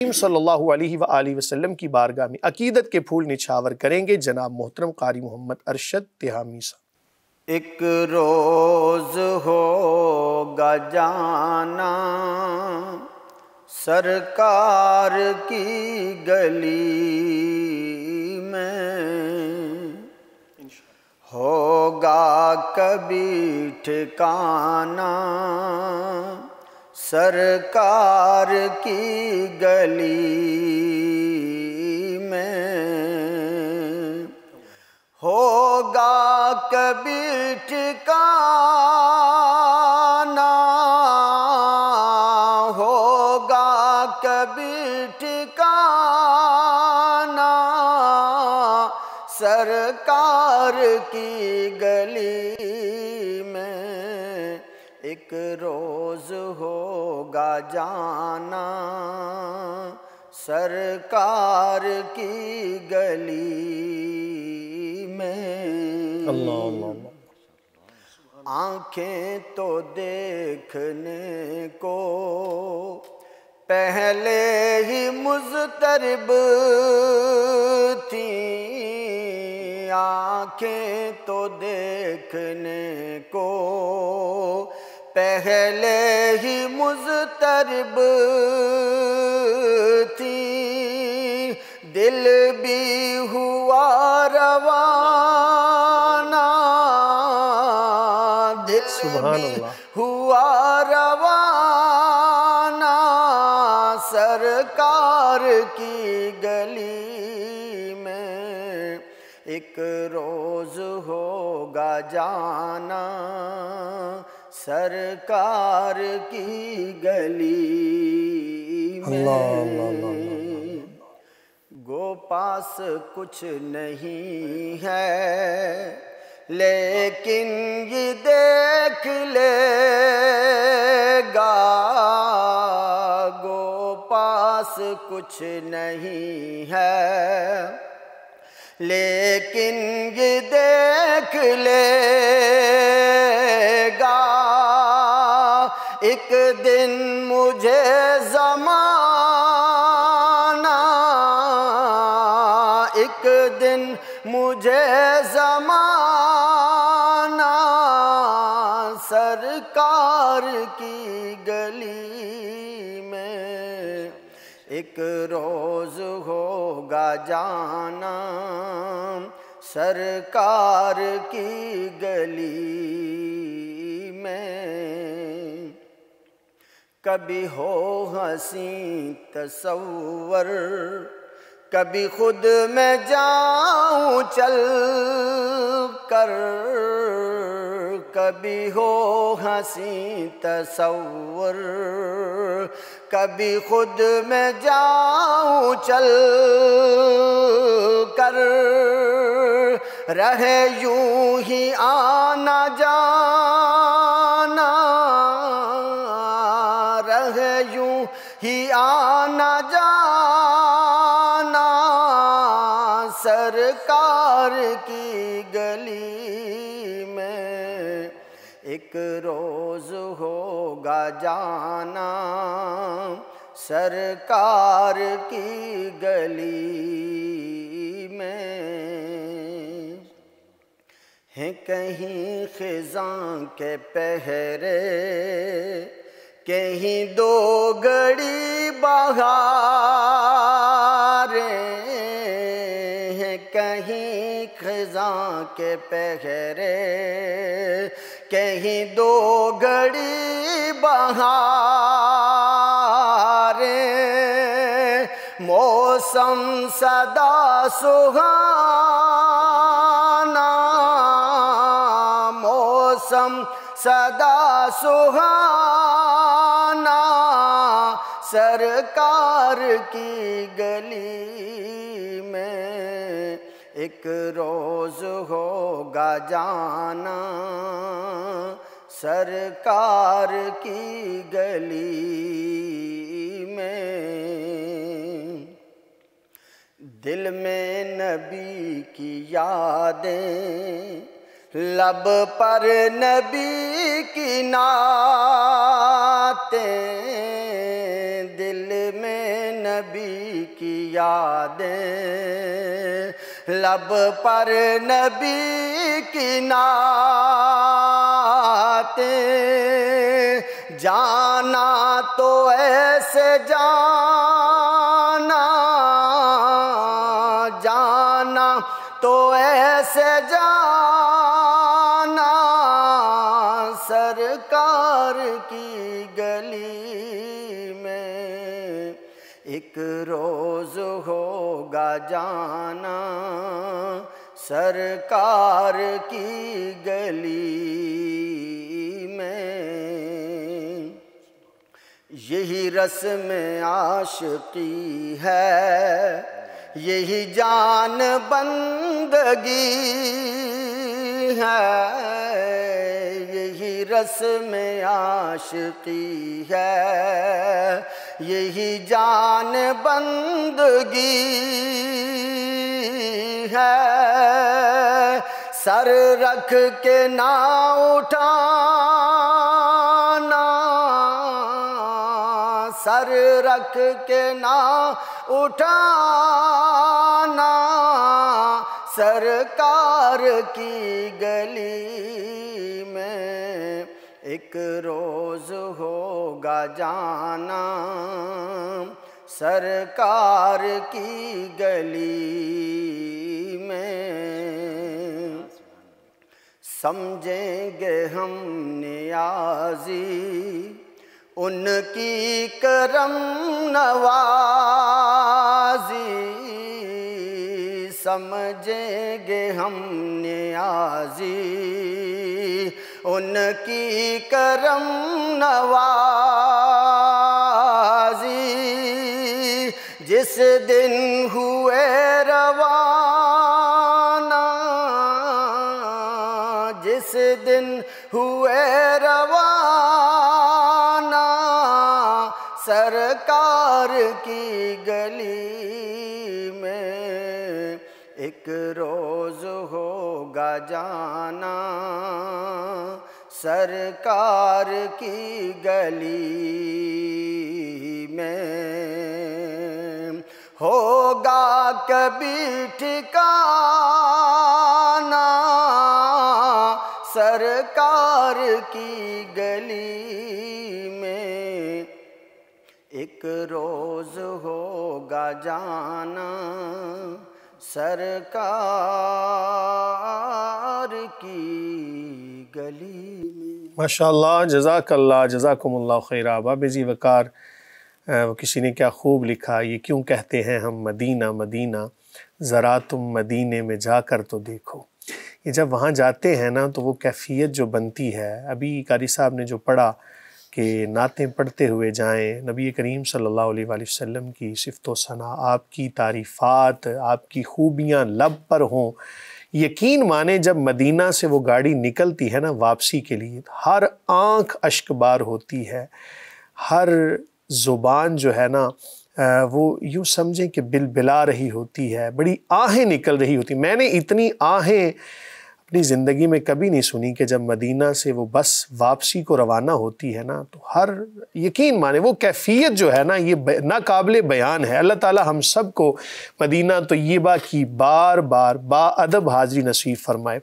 صلی اللہ علیہ وآلہ وسلم کی بارگاہ میں عقیدت کے پھول نچھاور کریں گے جناب محترم قاری محمد ارشد تہامی صاحب۔ ایک روز ہوگا جانا سرکار کی گلی میں، ہوگا کبھی ٹھکانا سرکار کی گلی میں، ہوگا کبھی ٹھکانا، ہوگا کبھی ٹھکانا سرکار کی گلی میں، ایک روز ہوگا جانا سرکار کی گلی میں۔ اللہ اللہ۔ آنکھیں تو دیکھنے کو پہلے ہی مضطرب تھیں، آنکھیں تو دیکھنے کو پہلے ہی مضطرب تھیں، دل بھی ہوا روانہ، دل بھی ہوا روانہ سرکار کی گلی میں، ایک روز ہوگا جانا سرکار کی گلی میں۔ گو پاس کچھ نہیں ہے لیکن یہ دیکھ لے گا، گو پاس کچھ نہیں ہے لیکن یہ دیکھ لے گا، ایک دن مجھے زمانہ، ایک دن مجھے زمانہ سرکار کی گلی میں، ایک روز ہوگا جانا سرکار کی گلی میں، کبھی ہو حسین تصور کبھی خود میں جاؤں چل کر، کبھی ہو حسین تصور کبھی خود میں جاؤں چل کر، رہے یوں ہی آنا جانا، رہے یوں ہی آنا جانا سرکار کی گلی میں، ایک روز ہوگا جانا سرکار کی گلی میں، ہیں کہیں خزاں کے پہرے کہیں دو گھڑی بہاریں، ہیں کہیں خزاں کے پہرے کہیں دو گھڑی بہاریں، موسم سدا سہانا، موسم سدا سہانا سرکار کی گلی میں، ایک روز ہوگا جانا سرکار کی گلی میں، دل میں نبی کی یادیں لب پر نبی کی نعتیں، دل میں نبی نبی کی یادیں، لب پر نبی کی نعتیں، جانا تو ایسے جانا، جانا تو ایسے جانا، سرکار کی گلی میں ایک روز ہوگا جانا، سرکار کی گلی میں۔ یہی رسم عاشقی ہے، یہی جان بندگی ہے، یہی رسم عاشقی ہے، یہی جان بندگی ہے، سر رکھ کے نہ اٹھانا، سر رکھ کے نہ اٹھانا، سرکار کی گلی میں ایک روز ہوگا جانا، سرکار کی گلی میں۔ سمجھیں گے ہم نیازی ان کی کرم نوازی، سمجھیں گے ہم نیازی ان کی کرم نوازی، جس دن ہوئے روانہ، جس دن ہوئے روانہ، سرکار کی گلی میں ایک روز ہوگا جانا، سرکار کی گلی میں ہوگا کبھی ٹھکانہ، سرکار کی گلی میں ایک روز ہوگا جانا، سرکار کی گلی میں۔ ماشاءاللہ، جزاک اللہ، جزاکم اللہ خیر۔ بابی وقار، کسی نے کیا خوب لکھا، یہ کیوں کہتے ہیں ہم مدینہ مدینہ، ذرا تم مدینے میں جا کر تو دیکھو۔ یہ جب وہاں جاتے ہیں نا تو وہ کیفیت جو بنتی ہے، ابھی قاری صاحب نے جو پڑھا کہ نعتیں پڑھتے ہوئے جائیں، نبی کریم صلی اللہ علیہ وآلہ وسلم کی صفت و ثنا، آپ کی تعریفات، آپ کی خوبیاں لب پر ہوں، یقین مانیں جب مدینہ سے وہ گاڑی نکلتی ہے نا واپسی کے لیے، ہر آنکھ اشک بار ہوتی ہے، ہر زبان جو ہے نا وہ یوں سمجھیں کہ بلبلا رہی ہوتی ہے، بڑی آہیں نکل رہی ہوتی۔ میں نے اتنی آہیں اپنی زندگی میں کبھی نہیں سنی کہ جب مدینہ سے وہ بس واپسی کو روانہ ہوتی ہے نا تو ہر یقین مانے وہ کیفیت جو ہے نا یہ ناقابل بیان ہے۔ اللہ تعالی ہم سب کو مدینہ طیبہ کی بار بار با ادب حاضری نصیب فرمائے۔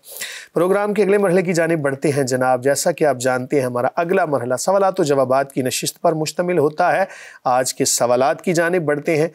پروگرام کے اگلے مرحلے کی جانب بڑھتے ہیں جناب۔ جیسا کہ آپ جانتے ہیں ہمارا اگلا مرحلہ سوالات و جوابات کی نشست پر مشتمل ہوتا ہے۔ آج کے سوالات کی جانب بڑھتے ہیں۔